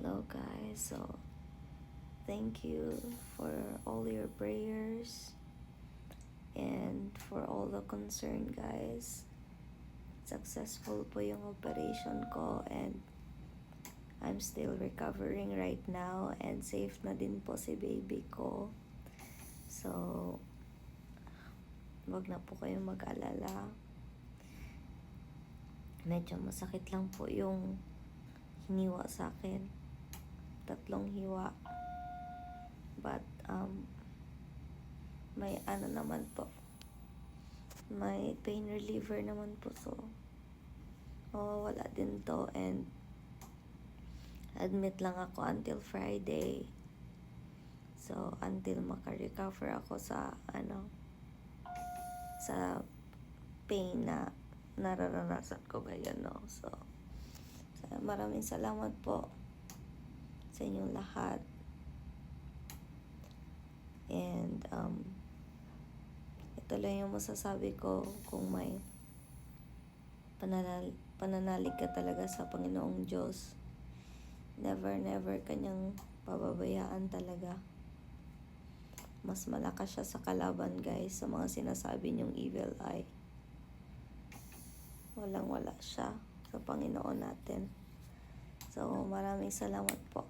Hello guys, so thank you for all your prayers and for all the concern guys. Successful po yung operation ko and I'm still recovering right now and safe na din po si baby ko. So, wag na po kayong mag-alala. Medyo masakit lang po yung hiniwa sa akin. 3 hiwa. But, may ano naman po. May pain reliever naman po. So, wala din to. And, admit lang ako until Friday. So, until maka-recover ako sa, sa pain na nararanasan ko ngayon, no? So, maraming salamat po sa inyong lahat. And, ito lang yung masasabi ko kung may pananalig ka talaga sa Panginoong Diyos. Never kanyang pababayaan talaga. Mas malakas siya sa kalaban guys, sa mga sinasabi niyong evil eye. Walang-wala siya sa Panginoon natin. So, maraming salamat po.